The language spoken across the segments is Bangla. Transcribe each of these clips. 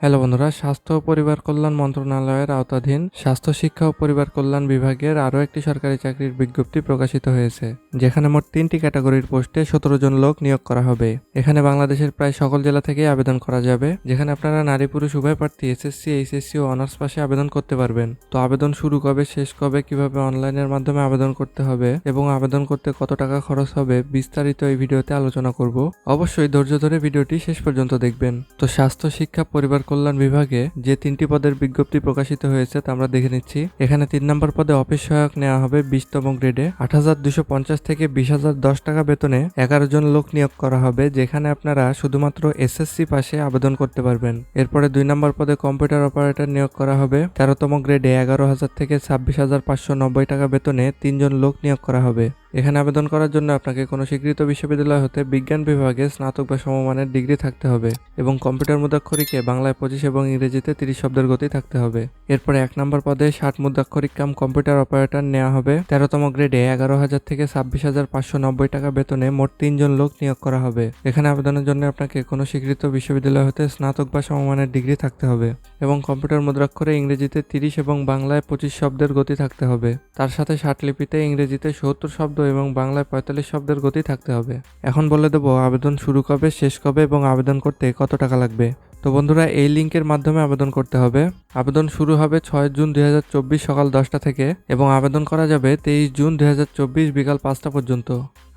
হ্যালো বন্ধুরা, স্বাস্থ্য ও পরিবার কল্যাণ মন্ত্রণালয়ের আওতাধীন স্বাস্থ্য শিক্ষা ও পরিবার কল্যাণ বিভাগের আরও একটি সরকারি চাকরির বিজ্ঞপ্তি প্রকাশিত হয়েছে, যেখানে মোট 3টি ক্যাটাগরির পোস্টে 17 জন লোক নিয়োগ করা হবে। এখানে বাংলাদেশের প্রায় সকল জেলা থেকেই আবেদন করা যাবে, যেখানে আপনারা নারী পুরুষ উভয় প্রার্থী এসএসসি, এইচএসসি ও অনার্স পাশে আবেদন করতে পারবেন। তো আবেদন শুরু কবে, শেষ কবে, কিভাবে অনলাইনের মাধ্যমে আবেদন করতে হবে এবং আবেদন করতে কত টাকা খরচ হবে বিস্তারিত এই ভিডিওতে আলোচনা করব। অবশ্যই ধৈর্য ধরে ভিডিওটি শেষ পর্যন্ত দেখবেন। তো স্বাস্থ্য শিক্ষা পরিবার কল্যাণ বিভাগে যে 3টি পদের বিজ্ঞপ্তি প্রকাশিত হয়েছে তা আমরা দেখে নিচ্ছি। এখানে 3 নম্বর পদে অফিস সহায়ক নেওয়া হবে 20তম গ্রেডে 8,250 থেকে 20,010 টাকা বেতনে 11 জন লোক নিয়োগ করা হবে, যেখানে আপনারা শুধুমাত্র এসএসসি পাশে আবেদন করতে পারবেন। এরপরে 2 নম্বর পদে কম্পিউটার অপারেটর নিয়োগ করা হবে 13তম গ্রেডে 11,000 থেকে 26,590 টাকা বেতনে 3 জন লোক নিয়োগ করা হবে। এখানে আবেদন করার জন্য আপনাকে কোনো স্বীকৃত বিশ্ববিদ্যালয় হতে বিজ্ঞান বিভাগে স্নাতক বা সমমানের ডিগ্রি থাকতে হবে এবং কম্পিউটার মুদ্রাক্ষরিকে বাংলায় 25 এবং ইংরেজিতে 30 শব্দের গতি থাকতে হবে। এরপরে 1 নম্বর পদে 60 মুদ্রাক্ষরিক কাম কম্পিউটার অপারেটর নেওয়া হবে 13তম গ্রেডে 11,000 থেকে 26,590 টাকা বেতনে মোট 3 জন লোক নিয়োগ করা হবে। এখানে আবেদনের জন্য আপনাকে কোনো স্বীকৃত বিশ্ববিদ্যালয় হতে স্নাতক বা সমমানের ডিগ্রি থাকতে হবে এবং কম্পিউটার মুদ্রাক্ষরে ইংরেজিতে 30 এবং বাংলায় 25 শব্দের গতি থাকতে হবে। তার সাথে লিপিতে ইংরেজিতে 70 শব্দ এবং বাংলায় 45 শব্দের গতি থাকতে হবে। এখন বলে দেব আবেদন শুরু কবে, শেষ কবে এবং আবেদন করতে কত টাকা লাগবে। তো বন্ধুরা, এই লিঙ্কের মাধ্যমে আবেদন করতে হবে। আবেদন শুরু হবে 6 জুন 2024 সকাল 10টা থেকে এবং আবেদন করা যাবে 23 জুন 2024 বিকাল 5টা পর্যন্ত।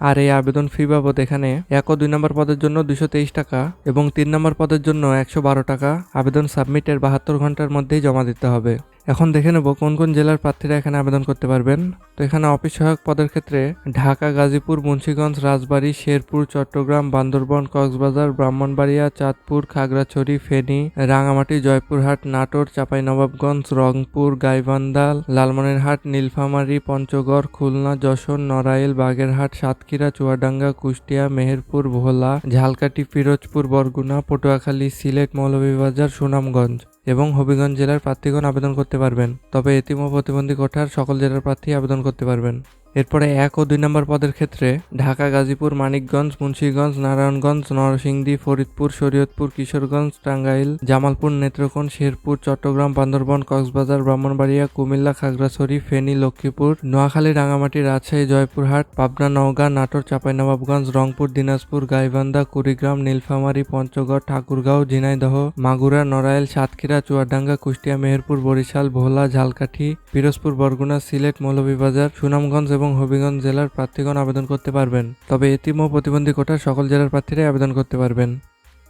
আর এই আবেদন ফি বাবদ এখানে 1 ও 2 নম্বর পদের জন্য 223 টাকা এবং 3 নম্বর পদের জন্য 112 টাকা আবেদন সাবমিটের 72 ঘন্টার মধ্যেই জমা দিতে হবে। এখন দেখে নেব কোন কোন জেলার প্রার্থীরা এখানে আবেদন করতে পারবেন। তো এখানে অফিস সহায়ক পদের ক্ষেত্রে ঢাকা, গাজীপুর, মুন্সিগঞ্জ, রাজবাড়ী, শেরপুর, চট্টগ্রাম, বান্দরবান, কক্সবাজার, ব্রাহ্মণবাড়িয়া, চাঁদপুর, খাগড়াছড়ি, ফেনী, রাঙামাটি, জয়পুরহাট, নাটোর, চাঁপাইনবাবগঞ্জ, রংপুর, গাইবান্ধা, লালমনিরহাট, নীলফামারী, পঞ্চগড়, খুলনা, যশোর, নড়াইল, বাগেরহাট, সাতক্ষীরা, চুয়াডাঙ্গা, কুষ্টিয়া, মেহেরপুর, ভোলা, ঝালকাঠি, পিরোজপুর, বরগুনা, পটুয়াখালী, সিলেট, মৌলভীবাজার, সুনামগঞ্জ এবং হবিগঞ্জ জেলার প্রার্থীগণ আবেদন করতে পারবেন। তবে এতিম ও প্রতিবন্ধী কোটার সকল জেলার প্রার্থী আবেদন করতে পারবেন। এরপরে 1 ও 2 নম্বর পদের ক্ষেত্রে ঢাকা, গাজীপুর, মানিকগঞ্জ, মুন্সিগঞ্জ, নারায়ণগঞ্জ, নরসিংদী, ফরিদপুর, শরীয়তপুর, কিশোরগঞ্জ, টাঙ্গাইল, জামালপুর, নেত্রকোনা, শেরপুর, চট্টগ্রাম, বান্দরবান, কক্সবাজার, ব্রাহ্মণবাড়িয়া, কুমিল্লা, খাগড়াছড়ি, ফেনী, লক্ষ্মীপুর, নোয়াখালী, রাঙামাটি, রাজশাহী, জয়পুরহাট, পাবনা, নওগাঁ, নাটোর, চাঁপাইনবাবগঞ্জ, রংপুর, দিনাজপুর, গাইবান্ধা, কুড়িগ্রাম, নীলফামারী, পঞ্চগড়, ঠাকুরগাঁও, ঝিনাইদহ, মাগুরা, নড়াইল, সাতক্ষীরা, চুয়াডাঙ্গা, কুষ্টিয়া, মেহেরপুর, বরিশাল, ভোলা, ঝালকাঠি, পিরোজপুর, বরগুনা, সিলেট, মৌলভীবাজার, সুনামগঞ্জ এবং হবিগঞ্জ জেলার প্রার্থীগণ আবেদন করতে পারবেন। তবে এতিম ও প্রতিবন্ধী কোটার সকল জেলার প্রার্থীরাই আবেদন করতে পারবেন।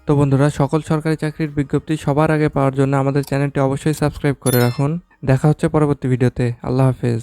তো বন্ধুরা, সকল সরকারি চাকরির বিজ্ঞপ্তি সবার আগে পাওয়ার জন্য আমাদের চ্যানেলটি অবশ্যই সাবস্ক্রাইব করে রাখুন। দেখা হচ্ছে পরবর্তী ভিডিওতে। আল্লাহ হাফেজ।